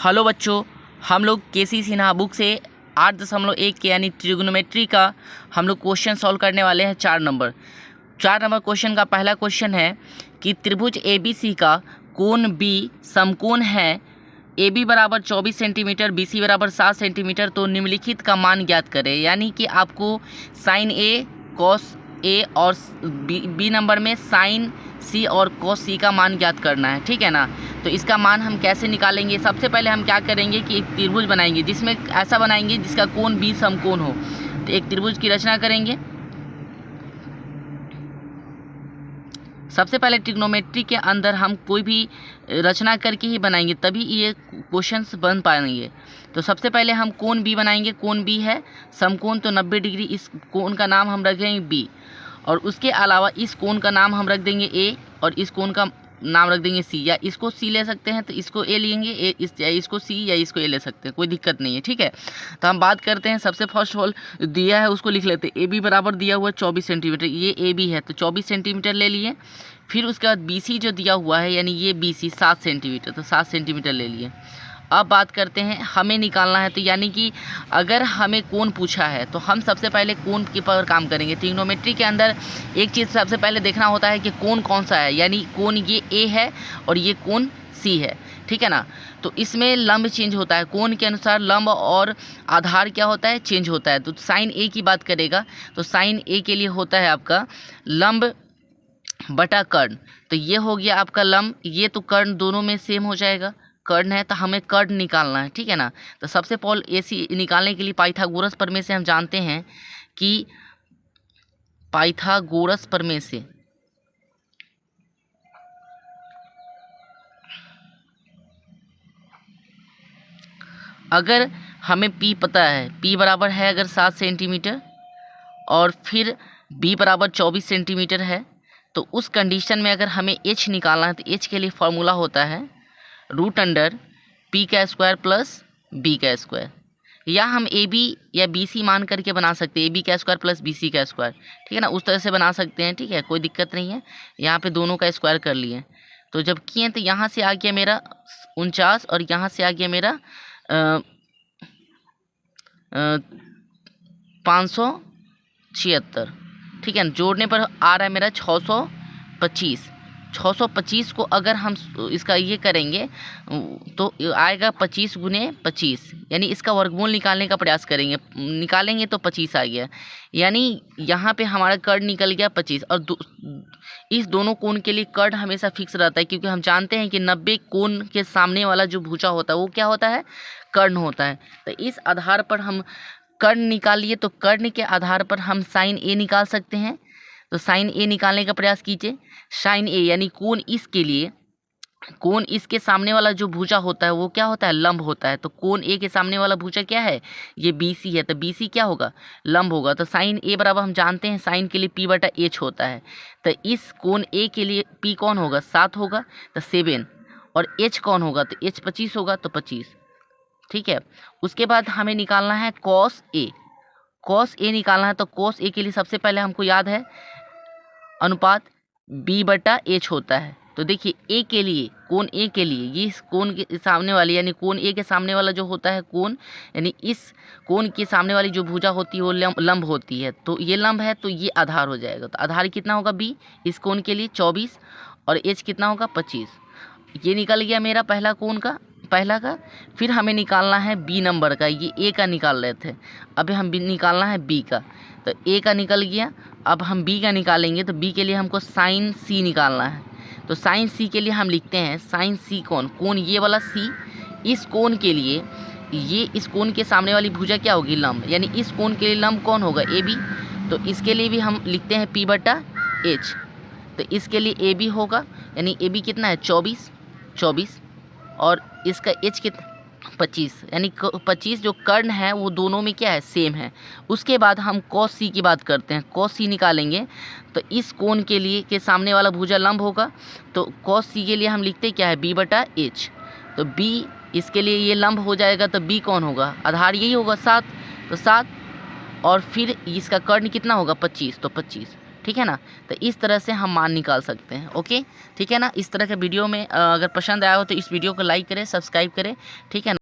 Hello बच्चों, हम लोग केसी सिन्हा बुक से 8.1 के यानी ट्रिग्नोमेट्री का हम लोग क्वेश्चन सॉल्व करने वाले हैं। 4 नंबर क्वेश्चन का पहला क्वेश्चन है कि त्रिभुज ABC का कोण B समकोण है। AB बराबर 24 सेंटीमीटर, BC बराबर 7 सेंटीमीटर, तो निम्नलिखित का मान ज्ञात करें। यानी कि आपको साइन A कॉस A और B नंबर में साइन C और कॉस C का मान ज्ञात करना है, ठीक है ना। तो इसका मान हम कैसे निकालेंगे? सबसे पहले हम क्या करेंगे कि एक त्रिभुज बनाएंगे, जिसमें ऐसा बनाएंगे जिसका कोण B समकोण हो। तो एक त्रिभुज की रचना करेंगे। सबसे पहले ट्रिग्नोमेट्री के अंदर हम कोई भी रचना करके ही बनाएंगे, तभी ये क्वेश्चंस बन पाएंगे। तो सबसे पहले हम कोण B बनाएंगे। कोण B है समकोण, तो 90 डिग्री। इस कोण का नाम हम रखेंगे B, और उसके अलावा इस कोण का नाम हम रख देंगे A, और इस कोण का नाम रख देंगे C। या इसको C ले सकते हैं तो इसको A लेंगे, या इसको C या इसको A ले सकते हैं, कोई दिक्कत नहीं है, ठीक है। तो हम बात करते हैं। सबसे फर्स्ट ऑफ ऑल दिया है उसको लिख लेते हैं। AB बराबर दिया हुआ है 24 सेंटीमीटर, ये AB है तो 24 सेंटीमीटर ले लिए। फिर उसके बाद BC जो दिया हुआ है यानी ये BC 7 सेंटीमीटर, तो 7 सेंटीमीटर ले लिए। अब बात करते हैं, हमें निकालना है। तो यानी कि अगर हमें कोण पूछा है तो हम सबसे पहले कोण के पर काम करेंगे। ट्रिग्नोमेट्री के अंदर एक चीज़ सबसे पहले देखना होता है कि कोण कौन सा है। यानी कोण ये A है और ये कोण C है, ठीक है ना। तो इसमें लंब चेंज होता है, कोण के अनुसार लंब और आधार क्या होता है, चेंज होता है। तो साइन A की बात करेगा तो साइन A के लिए होता है आपका लंब बटा कर्ण। तो ये हो गया आपका लंब, ये तो कर्ण दोनों में सेम हो जाएगा। कर्ण है तो हमें कर्ण निकालना है, ठीक है ना। तो सबसे पहले AC निकालने के लिए पाइथागोरस प्रमेय से हम जानते हैं कि पाइथागोरस प्रमेय से अगर हमें P पता है, P बराबर है अगर 7 सेंटीमीटर और फिर B बराबर 24 सेंटीमीटर है, तो उस कंडीशन में अगर हमें H निकालना है तो H के लिए फॉर्मूला होता है √P का स्क्वायर प्लस B का स्क्वायर। या हम AB या BC मान करके बना सकते हैं, AB का स्क्वायर प्लस BC का स्क्वायर, ठीक है ना। उस तरह से बना सकते हैं, ठीक है, कोई दिक्कत नहीं है। यहाँ पे दोनों का स्क्वायर कर लिए। तो जब किए तो यहाँ से आ गया मेरा 49 और यहाँ से आ गया मेरा 576, ठीक है ना। जोड़ने पर आ रहा है मेरा 625। 625 को अगर हम इसका ये करेंगे तो आएगा 25 गुने 25, यानी इसका वर्गमूल निकालने का प्रयास करेंगे, निकालेंगे तो 25 आ गया। यानी यहाँ पे हमारा कर्ण निकल गया 25। और इस दोनों कोण के लिए कर्ण हमेशा फिक्स रहता है, क्योंकि हम जानते हैं कि 90 कोण के सामने वाला जो भुजा होता है वो क्या होता है, कर्ण होता है। तो इस आधार पर हम कर्ण निकालिए, तो कर्ण के आधार पर हम साइन A निकाल सकते हैं। तो साइन A निकालने का प्रयास कीजिए। साइन A यानी कोण इसके लिए, कोण इसके सामने वाला जो भुजा होता है वो क्या होता है, लंब होता है। तो कोण A के सामने वाला भुजा क्या है, ये BC है, तो BC क्या होगा, लंब होगा। तो साइन A बराबर हम जानते हैं साइन के लिए P बटा H होता है। तो इस कोण A के लिए P कौन होगा, 7 होगा, तो 7, और H कौन होगा, तो H 25 होगा, तो 25, ठीक है। उसके बाद हमें निकालना है कॉस A। कॉस A निकालना है तो कॉस A के लिए सबसे पहले हमको याद है अनुपात B बटा H होता है। तो देखिए A के लिए, कोण A के लिए, ये इस कोण के सामने वाली यानी कोण A के सामने वाला जो होता है कोण, यानी इस कोण के सामने वाली जो भुजा होती है वो लंब होती है। तो ये लंब है तो ये आधार हो जाएगा। तो आधार कितना होगा B, इस कोण के लिए 24, और H कितना होगा 25। ये निकल गया मेरा पहला कोण का, पहला का। फिर हमें निकालना है B नंबर का, ये A का निकाल रहे थे, अब हम निकालना है B का। तो A का निकल गया, अब हम B का निकालेंगे। तो B के लिए हमको साइन C निकालना है। तो साइन C के लिए हम लिखते हैं साइन C कोण ये वाला C, इस कोण के लिए ये इस कोण के सामने वाली भुजा क्या होगी, लंब, यानी इस कोण के लिए लंब कौन होगा, AB। तो इसके लिए भी हम लिखते हैं P बटा H। तो इसके लिए AB होगा, यानी AB कितना है 24, और इसका H कितना 25, यानी 25 जो कर्ण है वो दोनों में क्या है, सेम है। उसके बाद हम cos C की बात करते हैं। cos C निकालेंगे तो इस कोण के लिए के सामने वाला भुजा लंब होगा। तो cos C के लिए हम लिखते क्या है, B बटा H। तो B इसके लिए ये लंब हो जाएगा, तो B कौन होगा, आधार यही होगा 7, तो 7, और फिर इसका कर्ण कितना होगा 25, तो 25, ठीक है ना। तो इस तरह से हम मान निकाल सकते हैं। ओके, ठीक है ना। इस तरह के वीडियो में अगर पसंद आया हो तो इस वीडियो को लाइक करें, सब्सक्राइब करें, ठीक है ना।